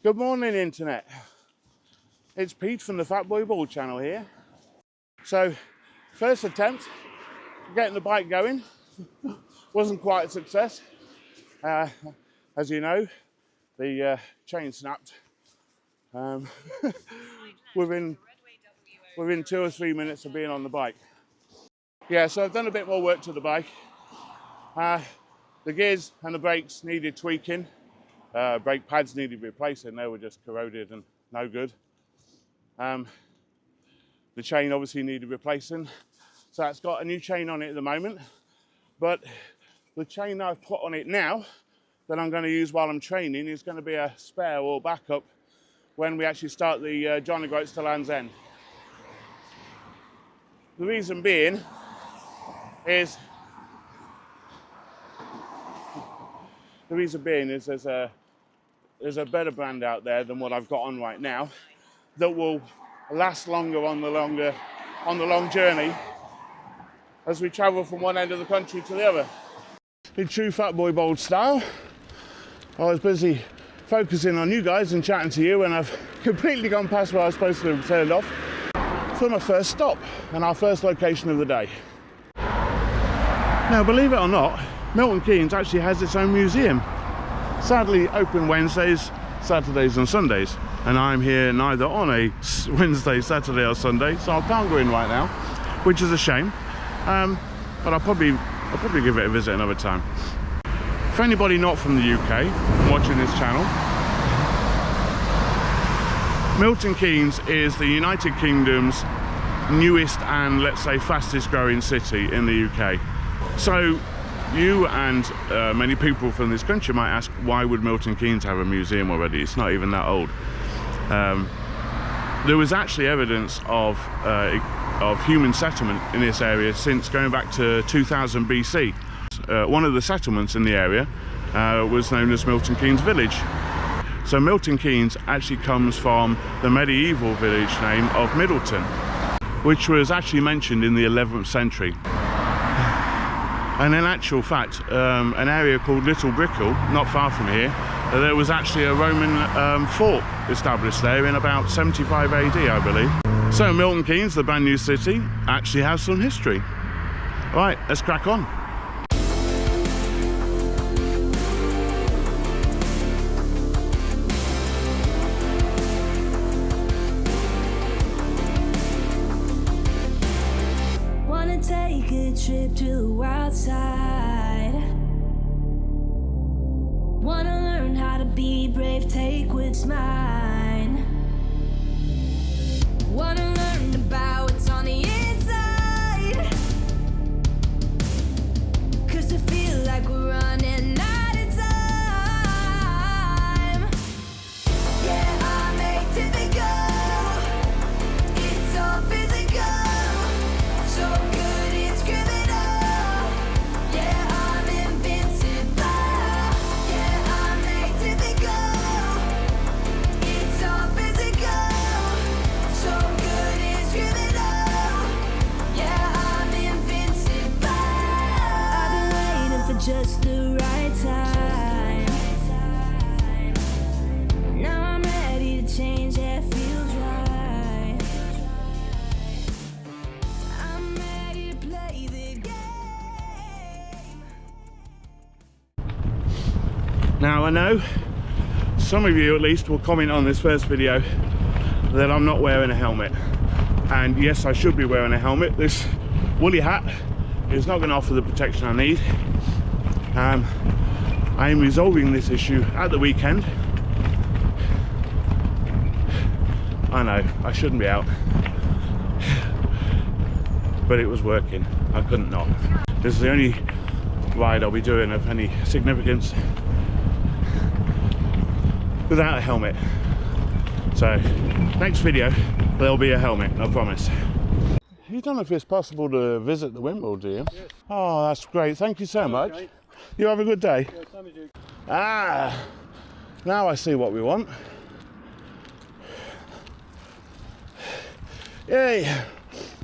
Good morning, Internet. It's Pete from the Fat Boy Bald channel here. So, first attempt getting the bike going. Wasn't quite a success. As you know, the chain snapped within 2 or 3 minutes of being on the bike. Yeah, so I've done a bit more work to the bike. The gears and the brakes needed tweaking. Brake pads needed replacing. They were just corroded and no good. The chain obviously needed replacing. So it's got a new chain on it at the moment. But the chain I've put on it now that I'm going to use while I'm training is going to be a spare or backup when we actually start the John O Groats to Land's End. The reason being is there's a better brand out there than what I've got on right now that will last longer on the long journey as we travel from one end of the country to the other. In true Fat Boy Bold style, I was busy focusing on you guys and chatting to you, and I've completely gone past where I was supposed to have turned off for my first stop and our first location of the day. Now, believe it or not, Milton Keynes actually has its own museum. Sadly open Wednesdays, Saturdays and Sundays, and I'm here neither on a Wednesday, Saturday or Sunday, so I can't go in right now, which is a shame, but I'll probably give it a visit another time. For anybody not from the UK watching this channel, Milton Keynes is the United Kingdom's newest and, let's say, fastest growing city in the UK. So you and many people from this country might ask, why would Milton Keynes have a museum already? It's not even that old. There was actually evidence of human settlement in this area since going back to 2000 BC. One of the settlements in the area was known as Milton Keynes Village. So Milton Keynes actually comes from the medieval village name of Middleton, which was actually mentioned in the 11th century. And in actual fact, an area called Little Brickell, not far from here, there was actually a Roman fort established there in about 75 AD, I believe. So Milton Keynes, the brand new city, actually has some history. Right, let's crack on. Wanna take a trip to the wild side. Wanna learn how to be brave, take what's mine. Wanna learn about what's on the inside. 'Cause I feel like we're running out of time. Yeah, I make it to go. It's all physical. So good it's criminal. Yeah, I'm invincible. Yeah, I make it go. It's all physical. So good it's criminal. Yeah, I'm invincible. I've been waiting for just the right time. Now I'm ready to change, that feels right. I'm ready to play the game. Now, I know some of you at least will comment on this first video that I'm not wearing a helmet. And yes, I should be wearing a helmet. This woolly hat is not going to offer the protection I need. I am resolving this issue at the weekend. I know, I shouldn't be out. But it was working. I couldn't not. This is the only ride I'll be doing of any significance without a helmet. So, next video, there'll be a helmet, I promise. You don't know if it's possible to visit the windmill, do you? Yes. Oh, that's great. Thank you so much. Okay. You have a good day. Yeah, same as you. Ah, now I see what we want. Yay,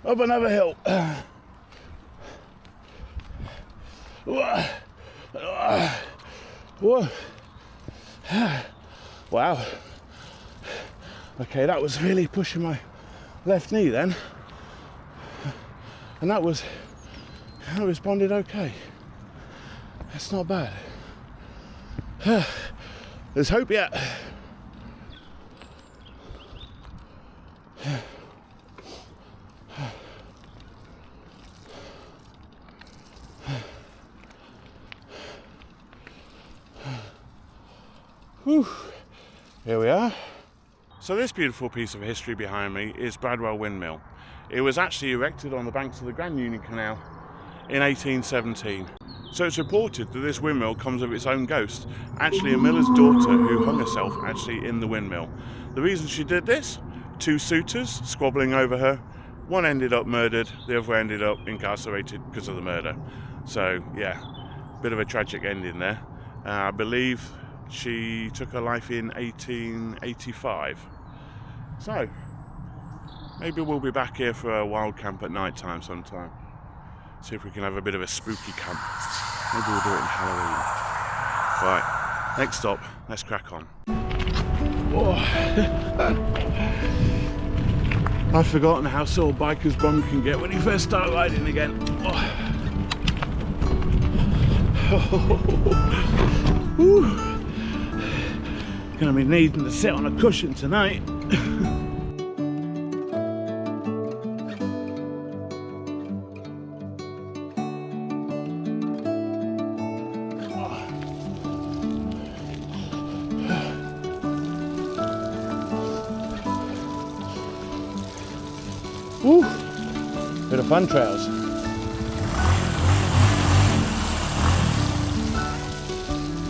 up another hill. Whoa. Wow, Okay, that was really pushing my left knee then. And that responded okay. That's not bad. There's hope yet. Whew. Here we are. So this beautiful piece of history behind me is Bradwell Windmill. It was actually erected on the banks of the Grand Union Canal in 1817. So it's reported that this windmill comes of its own ghost, actually a miller's daughter who hung herself actually in the windmill. The reason she did this? 2 suitors squabbling over her. One ended up murdered, the other ended up incarcerated because of the murder. So yeah, bit of a tragic ending there. I believe she took her life in 1885. So maybe we'll be back here for a wild camp at night time sometime. See if we can have a bit of a spooky camp. Maybe we'll do it in Halloween. Right, next stop, let's crack on. Oh. I've forgotten how sore biker's bum can get when you first start riding again. Oh. Gonna be needing to sit on a cushion tonight. Woo! Bit of fun trails.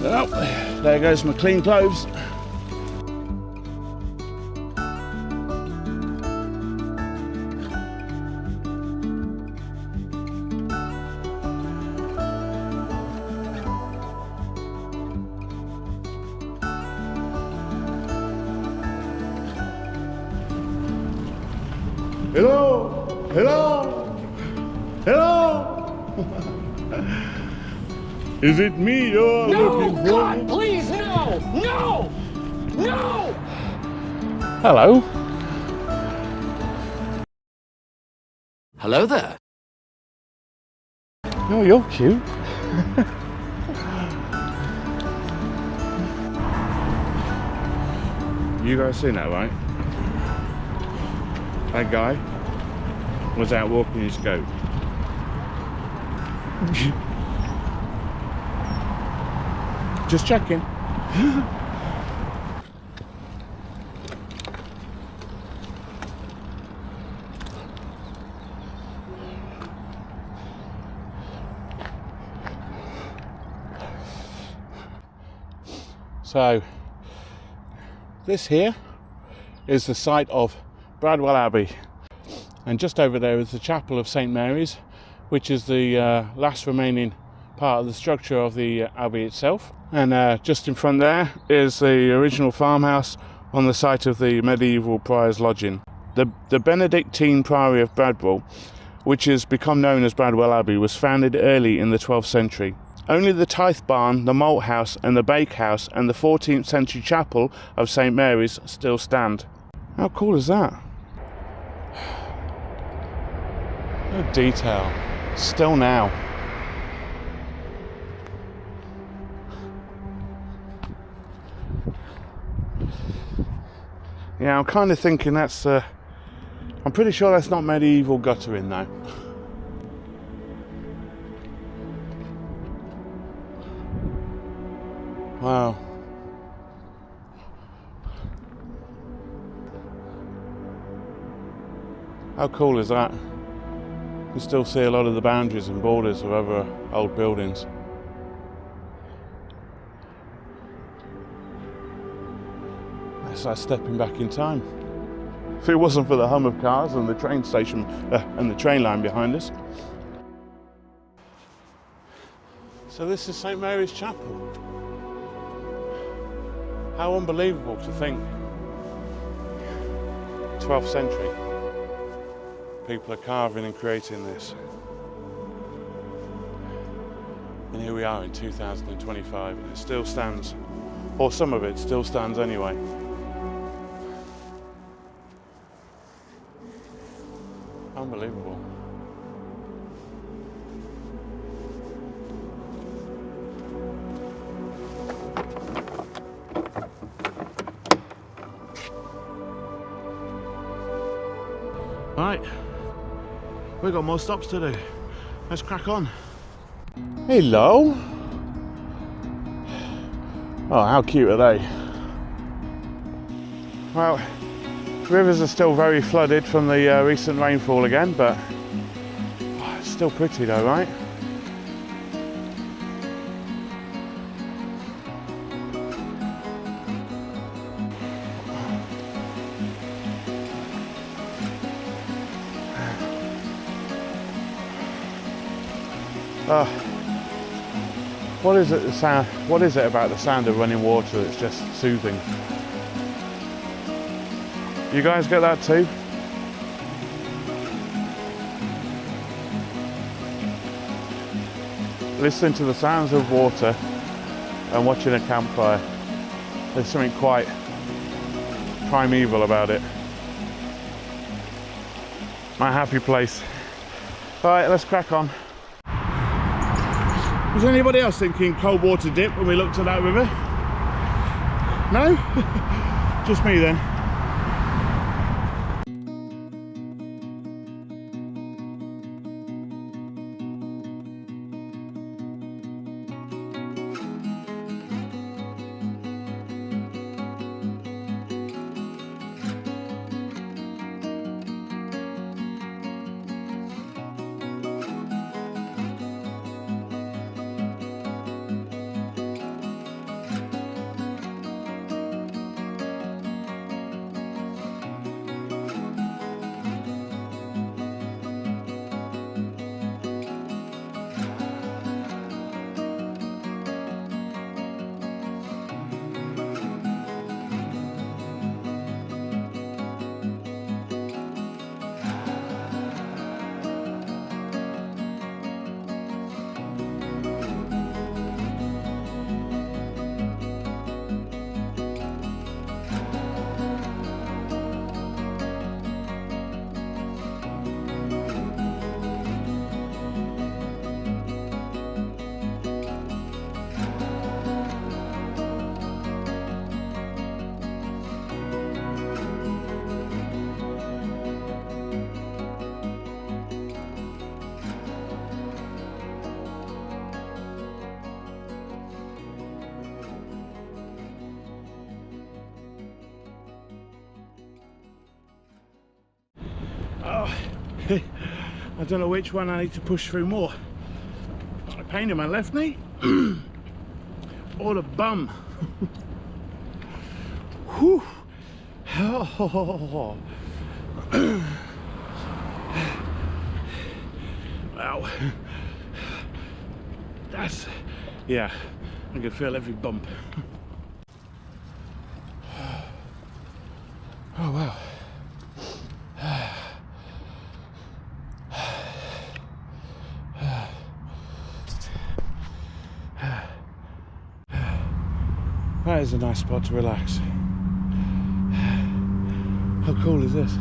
Oh, there goes my clean clothes. Hello! Hello! Hello! Is it me you're looking for? No! God, please, no! No! No! Hello. Hello there. Oh, you're cute. You guys seen that, right? That guy was out walking his goat. Just checking. So, this here is the site of Bradwell Abbey, and just over there is the Chapel of St Mary's, which is the last remaining part of the structure of the abbey itself. And just in front there is the original farmhouse on the site of the medieval prior's lodging. The Benedictine Priory of Bradwell, which has become known as Bradwell Abbey, was founded early in the 12th century. Only the tithe barn, the malt house and the bakehouse and the 14th century chapel of St Mary's still stand. How cool is that? No detail. Still now. Yeah, I'm kind of thinking that's I'm pretty sure that's not medieval guttering though. Wow. How cool is that? You can still see a lot of the boundaries and borders of other old buildings. It's like stepping back in time. If it wasn't for the hum of cars and the train station and the train line behind us. So this is St Mary's Chapel. How unbelievable to think. 12th century. People are carving and creating this. And here we are in 2025 and it still stands. Or some of it still stands anyway. We've got more stops to do. Let's crack on. Hello. Oh, how cute are they? Well, rivers are still very flooded from the recent rainfall again, but it's still pretty though, right? What is it about the sound of running water that's just soothing? You guys get that too? Listening to the sounds of water and watching a campfire. There's something quite primeval about it. My happy place. Alright, let's crack on. Was anybody else thinking cold water dip when we looked at that river? No? Just me then. I don't know which one I need to push through more. Got a pain in my left knee or the bum. Whew. Oh. Wow. That's, yeah, I can feel every bump. Oh wow. That is a nice spot to relax. How cool is this?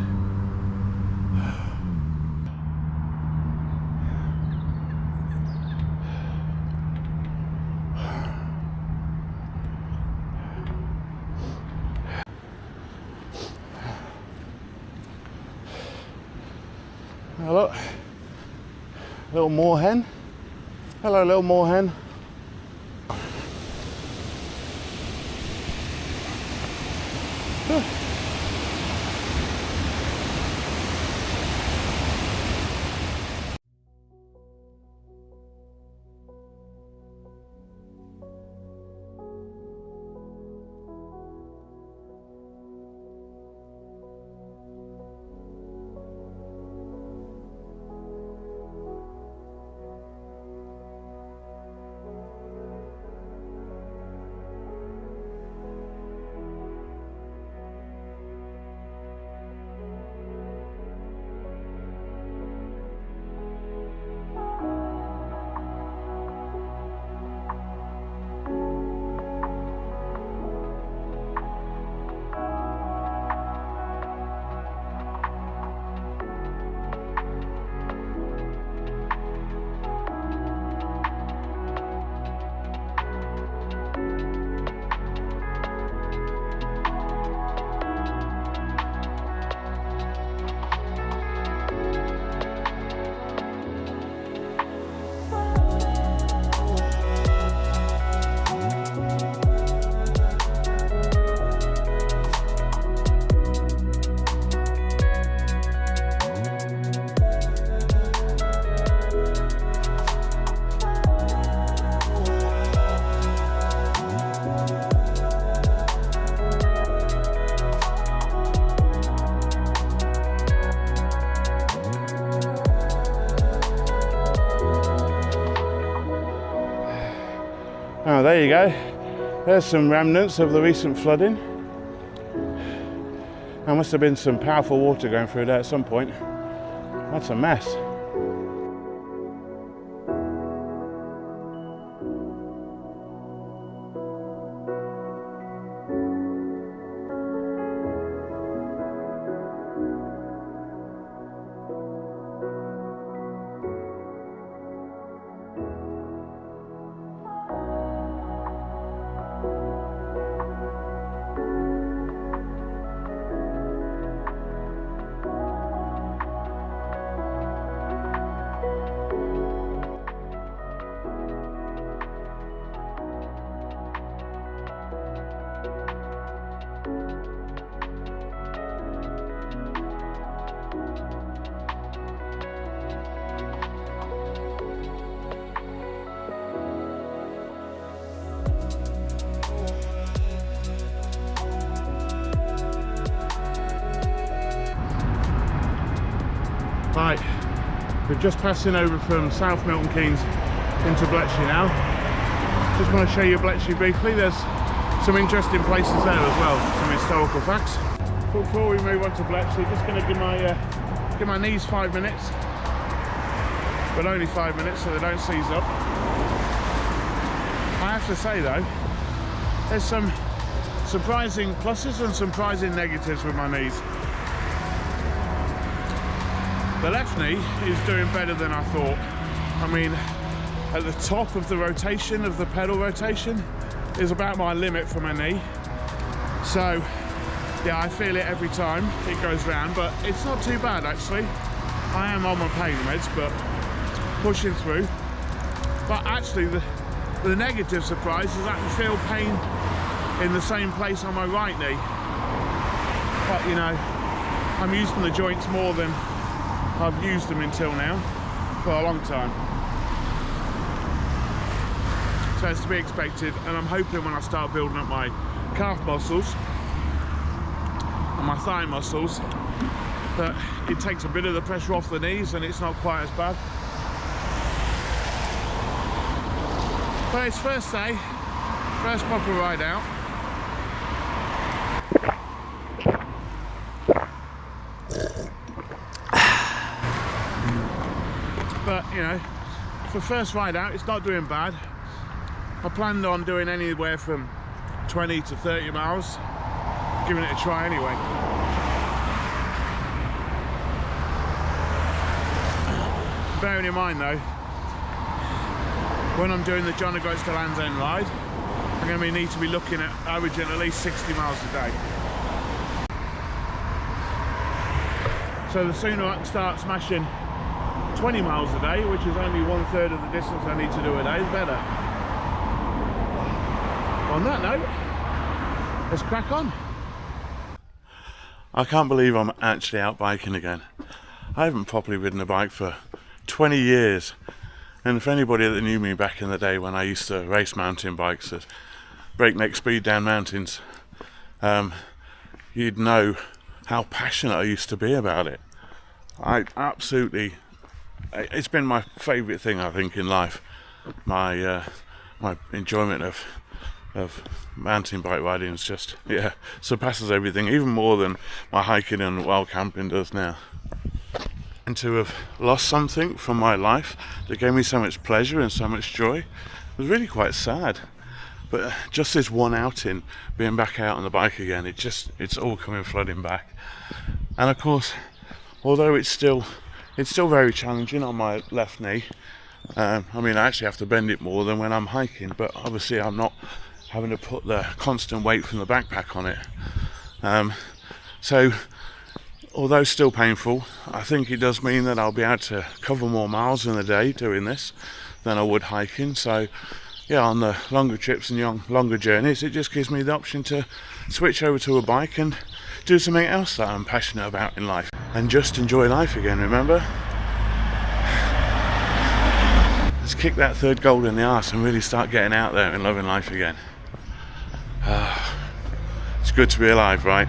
Hello, little moorhen. Hello, little moorhen. Oh, there you go. There's some remnants of the recent flooding. There must have been some powerful water going through there at some point. That's a mess. Right, we're just passing over from South Milton Keynes into Bletchley now. Just want to show you Bletchley briefly. There's some interesting places there as well, some historical facts. But before we move on to Bletchley, just going to give my knees 5 minutes, but only 5 minutes so they don't seize up. I have to say though, there's some surprising pluses and surprising negatives with my knees. The left knee is doing better than I thought. I mean, at the top of the rotation, of the pedal rotation, is about my limit for my knee. So, yeah, I feel it every time it goes round, but it's not too bad actually. I am on my pain meds, but pushing through. But actually, the negative surprise is I can feel pain in the same place on my right knee. But you know, I'm using the joints more than I've used them until now for a long time, so it's to be expected. And I'm hoping when I start building up my calf muscles and my thigh muscles that it takes a bit of the pressure off the knees and it's not quite as bad. But it's first day, first proper ride out. But you know, for first ride out, it's not doing bad. I planned on doing anywhere from 20 to 30 miles, giving it a try anyway. Bearing in mind though, when I'm doing the John O Groats to Land's End ride, I'm going to need to be looking at averaging at least 60 miles a day. So the sooner I can start smashing 20 miles a day, which is only 1/3 of the distance I need to do a day, is better. On that note, let's crack on. I can't believe I'm actually out biking again. I haven't properly ridden a bike for 20 years. And for anybody that knew me back in the day when I used to race mountain bikes at breakneck speed down mountains, you'd know how passionate I used to be about it. It's been my favourite thing, I think, in life. My enjoyment of mountain bike riding is just, yeah, surpasses everything, even more than my hiking and wild camping does now. And to have lost something from my life that gave me so much pleasure and so much joy was really quite sad. But just this one outing, being back out on the bike again, it's all coming flooding back. And of course, although it's still very challenging on my left knee. I mean, I actually have to bend it more than when I'm hiking, but obviously I'm not having to put the constant weight from the backpack on it. So, although still painful, I think it does mean that I'll be able to cover more miles in a day doing this than I would hiking. So, yeah, on the longer trips and longer journeys, it just gives me the option to switch over to a bike and do something else that I'm passionate about in life. And just enjoy life again, remember? Let's kick that third goal in the arse and really start getting out there and loving life again. It's good to be alive, right?